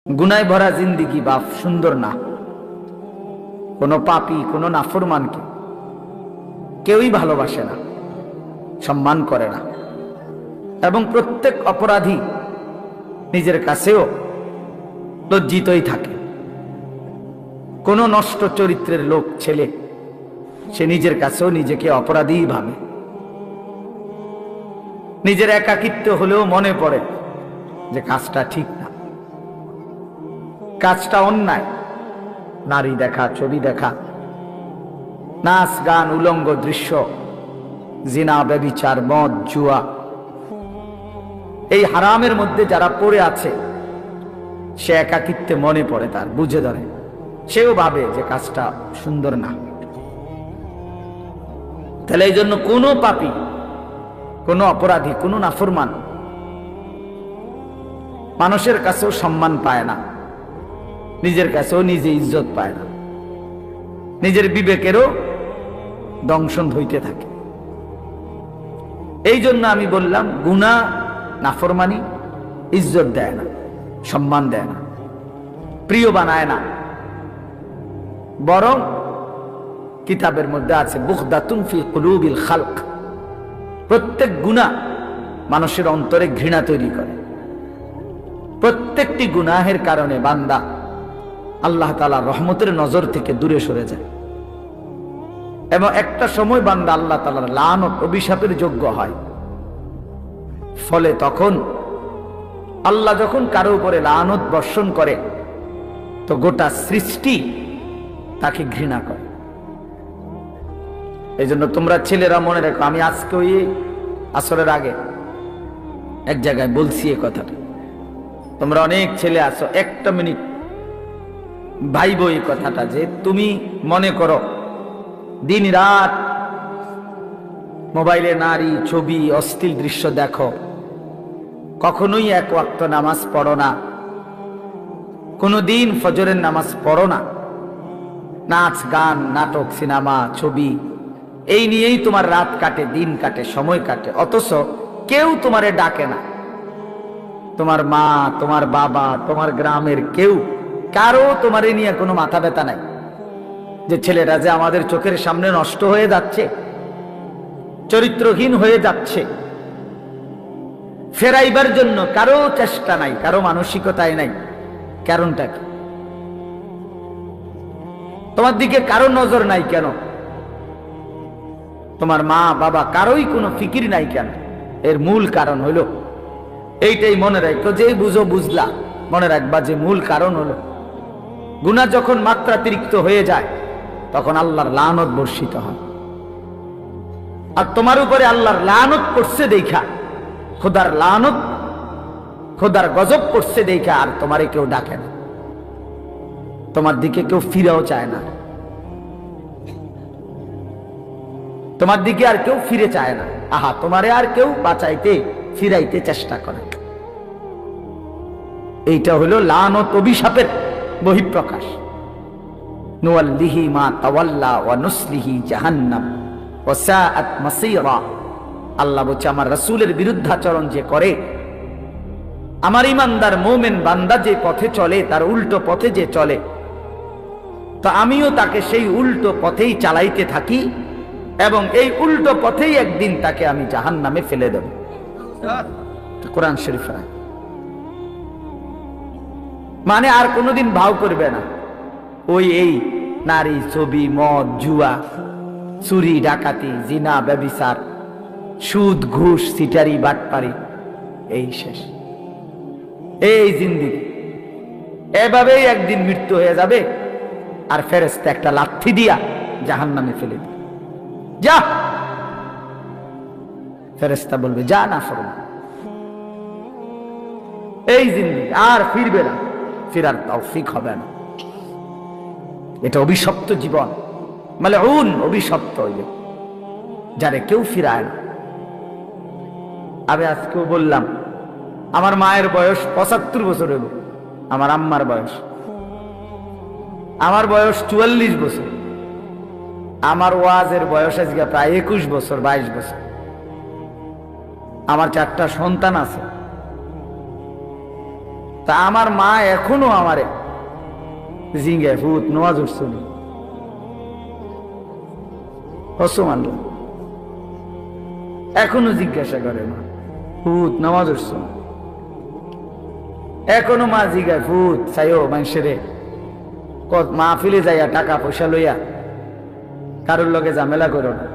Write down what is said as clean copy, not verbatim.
গুনায় ভরা জিন্দিগি বাপ সুন্দর না। কোনো পাপী কোনো নাফরমানকে কেউই ভালোবাসে না, সম্মান করে না, এবং প্রত্যেক অপরাধী নিজের কাছেও লজ্জিতই থাকে। কোনো নষ্ট চরিত্রের লোক ছেলে সে নিজের কাছেও নিজেকে অপরাধী ভাবে। নিজের একাকিত্ব হলেও মনে পড়ে যে কাজটা ঠিক না, কাজটা অন্যায়। নারী দেখা, ছবি দেখা, নাচ গান, উলঙ্গ দৃশ্য, জিনা, ব্যভিচার, মদ, জুয়া, এই হারামের মধ্যে যারা পড়ে আছে সে একাকিত্বে মনে পড়ে, তার বুঝে ধরে, সেও ভাবে যে কাজটা সুন্দর না। তাহলে এই জন্য কোনো পাপী, কোনো অপরাধী, কোনো নাফরমান মানুষের কাছেও সম্মান পায় না, নিজের কাছেও নিজে ইজ্জত পায় না, নিজের বিবেকেরও দংশন হইতে থাকে। এই জন্য আমি বললাম গুনাহ, নাফরমানি ইজ্জত দেয় না, সম্মান দেয় না, প্রিয় বানায় না, বরং কিতাবের মধ্যে আছে বুগদাতুন ফি কুলুবিল খালক, প্রত্যেক গুনাহ মানুষের অন্তরে ঘৃণা তৈরি করে। প্রত্যেকটি গুনাহের কারণে বান্দা আল্লাহ তাআলার রহমতের নজর থেকে দূরে সরে যায়, এবং একটা সময় বান্দা আল্লাহ তাআলার লানত, অভিশাপের যোগ্য হয়। ফলে তখন আল্লাহ যখন কারো উপরে লানত বর্ষণ করে তো গোটা সৃষ্টি তাকে ঘৃণা করে। এই জন্য তোমরা ছেলেরা মনে রেখো, আমি আজকে ওই আসরের আগে এক জায়গায় বলছি এ কথাটা, তোমরা অনেক ছেলে আছো, একটা মিনিট ভাইব এই কথাটা, যে তুমি মনে করো দিন রাত মোবাইলে নারী, ছবি, অশ্লীল দৃশ্য দেখো, কখনোই এক ওয়াক্ত নামাজ পড়ো না, কোনোদিন ফজরের নামাজ পড়ো না, নাচ গান, নাটক, সিনেমা, ছবি, এই নিয়েই তোমার রাত কাটে, দিন কাটে, সময় কাটে, অথচ কেউ তোমারে ডাকে না। তোমার মা, তোমার বাবা, তোমার গ্রামের কেউ, কারো তোমারে নিয়ে কোনো মাথা ব্যথা নাই যে ছেলেটা যে আমাদের চোখের সামনে নষ্ট হয়ে যাচ্ছে, চরিত্রহীন হয়ে যাচ্ছে, ফেরাইবার জন্য কারো চেষ্টা নাই, কারো মানসিকতায় নাই। কারণটা কি? তোমার দিকে কারো নজর নাই কেন? তোমার মা বাবা কারোই কোনো ফিকির নাই কেন? এর মূল কারণ হলো এইটাই, মনে রাখো, যে বুঝো বুঝলা, মনে রাখবা যে মূল কারণ হলো গুনাহ যখন মাত্রাতিরিক্ত হয়ে যায় তখন আল্লাহর লানত বর্ষিত হয়। আর তোমার উপরে আল্লাহর লানত পড়ছে দেখা, খোদার লানত, খোদার গজব পড়ছে দেখা আর তোমারে কেউ ডাকে না, তোমার দিকে কেউ ফিরেও চায় না, তোমার দিকে আর কেউ ফিরে চায় না। আহা, তোমারে আর কেউ বাঁচাইতে, ফিরাইতে চেষ্টা করে। এইটা হলো লানত, অভিশাপের বহিঃপ্রকাশ। নুওয়াল্লিহি মা তাওয়াল্লা ওয়া নুসলিহি জাহান্নাম ওয়া সাআত মাসীরা। আল্লাহ বলছে আমার রাসূলের বিরুদ্ধাচরণ যে করে, আমার ইমানদার মুমিন বান্দা যে পথে চলে, তার উল্টো পথে যে চলে, তো আমিও তাকে সেই উল্টো পথেই চালাইতে থাকি, এবং এই উল্টো পথেই একদিন তাকে আমি জাহান্নামে ফেলে দেব। কোরআন শরীফের আয়াত। মানে আর কোনোদিন ভাও করবে না ওই এই নারী, ছবি, মদ, জুয়া, চুরি, ডাকাতি, জিনা, ব্যভিচার, সুদ, ঘুষ, সিটারি, বাটপারি, এই শেষ, এই জিন্দেগি। এভাবেই একদিন মৃত্যু হয়ে যাবে, আর ফেরেশতা একটা লাথি দিয়া জাহান্নামে ফেলে দিবে। যা, ফেরেশতা বলবে যা, না ফরমান, এই জিন্দেগি আর ফিরবে না, ফিরার তৌফিক হবে না। এটা অভিশপ্ত জীবন, মালউন, অভিশপ্ত হইবে যারে কেউ ফিরায় না। আমি আজকেও বললাম, আমার মায়ের বয়স 75 বছর হইল, আমার আম্মার বয়স, আমার বয়স 44 বছর, আমার ওয়াজের বয়স আজকে প্রায় 21 বছর, 22 বছর। আমার 4টা সন্তান আছে, তা আমার মা এখনো আমারে জিঙ্গে ফুত নোয়াজ উঠছুনি মানল, এখনো জিজ্ঞাসা করে মা ফুত নামাজ উঠছো, এখনো মা জিগায় ফুত চাইও মানুষেরে মাহফিলে যাইয়া টাকা পয়সা লইয়া কারোর লগে ঝামেলা করো না।